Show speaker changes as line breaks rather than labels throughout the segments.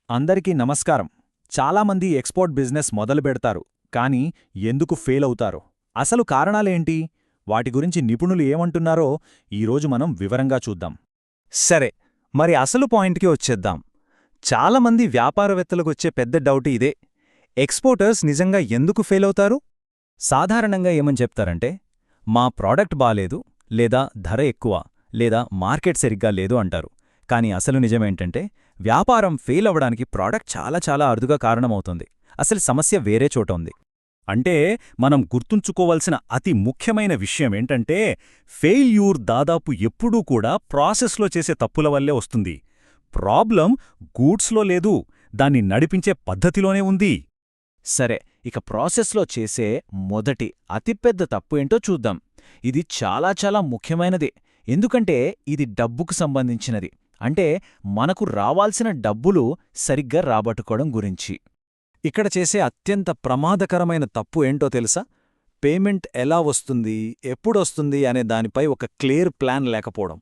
అందరికీ నమస్కారం. చాలామంది ఎక్స్పోర్ట్ బిజినెస్ మొదలు పెడతారు, కానీ ఎందుకు ఫెయిల్ అవుతారో, అసలు కారణాలేంటి, వాటి గురించి నిపుణులు ఏమంటున్నారో ఈరోజు మనం వివరంగా చూద్దాం.
సరే, మరి అసలు పాయింట్కి వచ్చేద్దాం. చాలామంది వ్యాపారవేత్తలకొచ్చే పెద్ద డౌట్ ఇదే: ఎక్స్పోర్టర్స్ నిజంగా ఎందుకు ఫెయిల్ అవుతారు?
సాధారణంగా ఏమని చెప్తారంటే, మా ప్రోడక్ట్ బాలేదు, లేదా ధర ఎక్కువ, లేదా మార్కెట్ సరిగ్గా లేదు అంటారు. కానీ అసలు నిజమేంటంటే, వ్యాపారం ఫెయిల్ అవ్వడానికి ప్రోడక్ట్ చాలా అరుదుగా కారణమవుతుంది. అసలు సమస్య వేరే చోట ఉంది.
అంటే మనం గుర్తుంచుకోవలసిన అతి ముఖ్యమైన విషయమేంటంటే, ఫెయిల్యూర్ దాదాపు ఎప్పుడూ కూడా ప్రాసెస్లో చేసే తప్పుల వల్లే వస్తుంది. ప్రాబ్లం గూడ్స్లో లేదు, దాన్ని నడిపించే పద్ధతిలోనే ఉంది.
సరే, ఇక ప్రాసెస్లో చేసే మొదటి అతిపెద్ద తప్పు ఏంటో చూద్దాం. ఇది చాలా ముఖ్యమైనది, ఎందుకంటే ఇది డబ్బుకు సంబంధించినది. అంటే మనకు రావాల్సిన డబ్బులు సరిగ్గా రాబట్టుకోవడం గురించి.
ఇక్కడ చేసే అత్యంత ప్రమాదకరమైన తప్పు ఏంటో తెలుసా? పేమెంట్ ఎలా వస్తుంది, ఎప్పుడొస్తుంది అనే దానిపై ఒక క్లియర్ ప్లాన్ లేకపోవడం.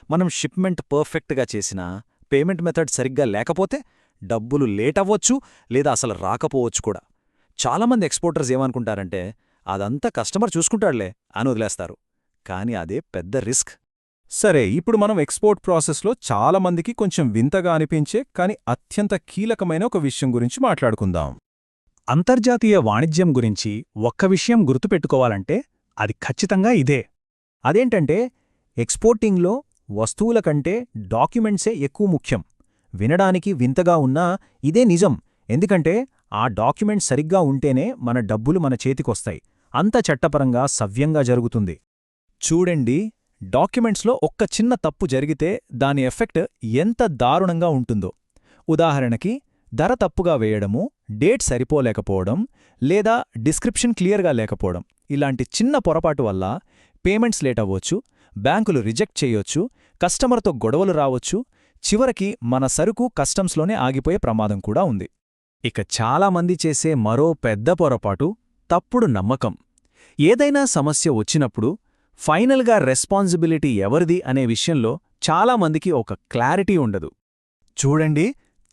మనం షిప్మెంట్ పర్ఫెక్ట్గా చేసినా పేమెంట్ మెథడ్ సరిగ్గా లేకపోతే డబ్బులు లేట్ అవ్వచ్చు, లేదా అసలు రాకపోవచ్చు కూడా. చాలామంది ఎక్స్పోర్టర్స్ ఏమనుకుంటారంటే, అదంతా కస్టమర్ చూసుకుంటాడులే అని వదిలేస్తారు. కానీ అదే పెద్ద రిస్క్.
సరే, ఇప్పుడు మనం ఎక్స్పోర్ట్ ప్రాసెస్లో చాలామందికి కొంచెం వింతగా అనిపించే కానీ అత్యంత కీలకమైన ఒక విషయం గురించి మాట్లాడుకుందాం.
అంతర్జాతీయ వాణిజ్యం గురించి ఒక్క విషయం గుర్తుపెట్టుకోవాలంటే అది ఖచ్చితంగా ఇదే.
అదేంటంటే, ఎక్స్పోర్టింగ్లో వస్తువుల కంటే డాక్యుమెంట్సే ఎక్కువ ముఖ్యం. వినడానికి వింతగా ఉన్నా ఇదే నిజం. ఎందుకంటే ఆ డాక్యుమెంట్ సరిగ్గా ఉంటేనే మన డబ్బులు మన చేతికొస్తాయి. అంత చట్టపరంగా సవ్యంగా జరుగుతుంది.
చూడండి, డాక్యుమెంట్స్లో ఒక్క చిన్న తప్పు జరిగితే దాని ఎఫెక్ట్ ఎంత దారుణంగా ఉంటుందో. ఉదాహరణకి, ధర తప్పుగా వేయడము, డేట్ సరిపోలేకపోవడం, లేదా డిస్క్రిప్షన్ క్లియర్గా లేకపోవడం. ఇలాంటి చిన్న పొరపాటు వల్ల పేమెంట్స్ లేట్ అవ్వొచ్చు, బ్యాంకులు రిజెక్ట్ చేయొచ్చు, కస్టమర్తో గొడవలు రావొచ్చు, చివరికి మన సరుకు కస్టమ్స్లోనే ఆగిపోయే ప్రమాదం కూడా ఉంది.
ఇక చాలామంది చేసే మరో పెద్ద పొరపాటు తప్పుడు నమ్మకం. ఏదైనా సమస్య వచ్చినప్పుడు ఫైనల్గా రెస్పాన్సిబిలిటీ ఎవరిది అనే విషయంలో చాలామందికి ఒక క్లారిటీ ఉండదు.
చూడండి,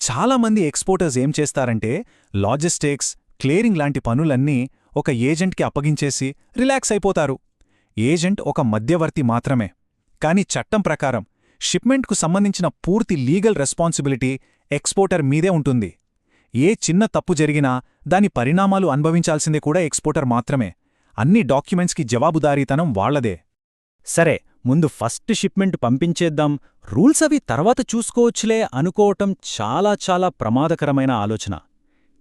చాలామంది ఎక్స్పోర్టర్స్ ఏం చేస్తారంటే, లాజిస్టిక్స్, క్లియరింగ్ లాంటి పనులన్నీ ఒక ఏజెంట్కి అప్పగించేసి రిలాక్స్ అయిపోతారు. ఏజెంట్ ఒక మధ్యవర్తి మాత్రమే. కానీ చట్టం ప్రకారం షిప్మెంట్కు సంబంధించిన పూర్తి లీగల్ రెస్పాన్సిబిలిటీ ఎక్స్పోర్టర్ మీదే ఉంటుంది. ఏ చిన్న తప్పు జరిగినా దాని పరిణామాలు అనుభవించాల్సిందే కూడా ఎక్స్పోర్టర్ మాత్రమే. అన్ని డాక్యుమెంట్స్కి జవాబుదారీతనం వాళ్లదే.
సరే, ముందు ఫస్ట్ షిప్మెంట్ పంపించేద్దాం, రూల్స్ అవి తర్వాత చూసుకోవచ్చులే అనుకోవటం చాలా ప్రమాదకరమైన ఆలోచన.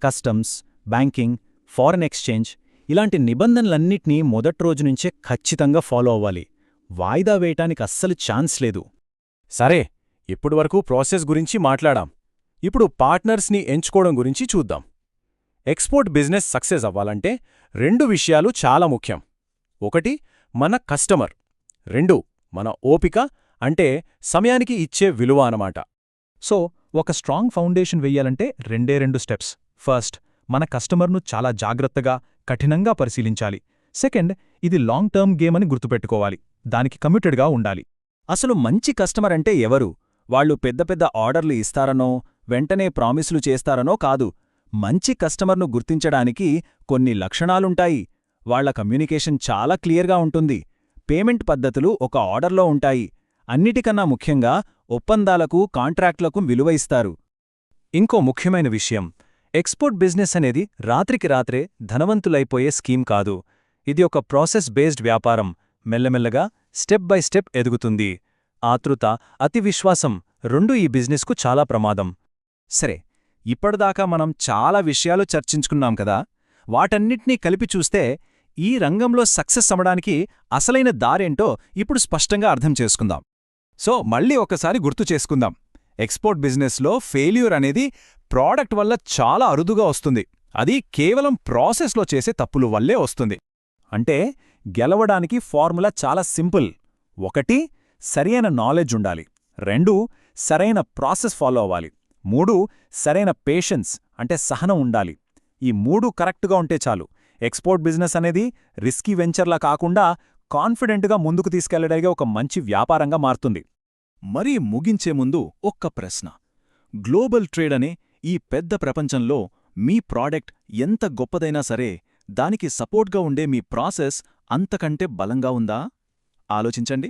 కస్టమ్స్, బ్యాంకింగ్, ఫారెన్ ఎక్స్చేంజ్ ఇలాంటి నిబంధనలన్నిటినీ మొదట్రోజునుంచే ఖచ్చితంగా ఫాలో అవ్వాలి. వాయిదా వేయటానికి అస్సలు ఛాన్స్ లేదు.
సరే, ఇప్పటివరకు ప్రాసెస్ గురించి మాట్లాడాం. ఇప్పుడు పార్ట్నర్స్ని ఎంచుకోవడం గురించి చూద్దాం. ఎక్స్పోర్ట్ బిజినెస్ సక్సెస్ అవ్వాలంటే 2 విషయాలు చాలా ముఖ్యం. 1 మన కస్టమర్, 2 మన ఓపిక, అంటే సమయానికి ఇచ్చే విలువ అన్నమాట.
సో ఒక స్ట్రాంగ్ ఫౌండేషన్ వెయ్యాలంటే 2 స్టెప్స్. ఫస్ట్, మన కస్టమర్ను చాలా జాగ్రత్తగా, కఠినంగా పరిశీలించాలి. సెకండ్, ఇది లాంగ్ టర్మ్ గేమ్ అని గుర్తుపెట్టుకోవాలి. దానికి కమిటెడ్గా ఉండాలి.
అసలు మంచి కస్టమర్ అంటే ఎవరు? వాళ్ళు పెద్ద ఆర్డర్లు ఇస్తారనో, వెంటనే ప్రామిసులు చేస్తారనో కాదు. మంచి కస్టమర్ను గుర్తించడానికి కొన్ని లక్షణాలుంటాయి. వాళ్ల కమ్యూనికేషన్ చాలా క్లియర్గా ఉంటుంది. పేమెంట్ పద్ధతులు ఒక ఆర్డర్లో ఉంటాయి. అన్నిటికన్నా ముఖ్యంగా ఒప్పందాలకు, కాంట్రాక్ట్లకు విలువ ఇస్తారు.
ఇంకో ముఖ్యమైన విషయం, ఎక్స్పోర్ట్ బిజినెస్ అనేది రాత్రికి రాత్రే ధనవంతులైపోయే స్కీమ్ కాదు. ఇది ఒక ప్రాసెస్ బేస్డ్ వ్యాపారం. మెల్లమెల్లగా, స్టెప్ బై స్టెప్ ఎదుగుతుంది. ఆతృత, అతి విశ్వాసం రెండూ ఈ బిజినెస్కు చాలా ప్రమాదం.
సరే, ఇప్పటిదాకా మనం చాలా విషయాలు చర్చించుకున్నాం కదా. వాటన్నిటినీ కలిపి చూస్తే ఈ రంగంలో సక్సెస్ అవ్వడానికి అసలైన దారేంటో ఇప్పుడు స్పష్టంగా అర్థం చేసుకుందాం. సో మళ్ళీ ఒకసారి గుర్తు చేసుకుందాం. ఎక్స్పోర్ట్ బిజినెస్లో ఫెయిల్యూర్ అనేది ప్రోడక్ట్ వల్ల చాలా అరుదుగా వస్తుంది. అది కేవలం ప్రాసెస్లో చేసే తప్పుల వల్లే వస్తుంది. అంటే గెలవడానికి ఫార్ములా చాలా సింపుల్. 1 సరైన నాలెడ్జ్ ఉండాలి, 2 సరైన ప్రాసెస్ ఫాలో అవ్వాలి, 3 సరైన పేషెన్స్ అంటే సహనం ఉండాలి. ఈ 3 కరెక్ట్గా ఉంటే చాలు. ఎక్స్పోర్ట్ బిజినెస్ అనేది రిస్కీ వెంచర్లా కాకుండా కాన్ఫిడెంట్గా ముందుకు తీసుకెళ్లగలిగే ఒక మంచి వ్యాపారంగా మారుతుంది.
మరీ ముగించే ముందు ఒక్క ప్రశ్న. గ్లోబల్ ట్రేడ్ అనే
ఈ పెద్ద ప్రపంచంలో మీ ప్రాడక్ట్ ఎంత గొప్పదైనా సరే దానికి సపోర్ట్గా ఉండే మీ ప్రాసెస్ అంతకంటే బలంగా ఉందా? ఆలోచించండి.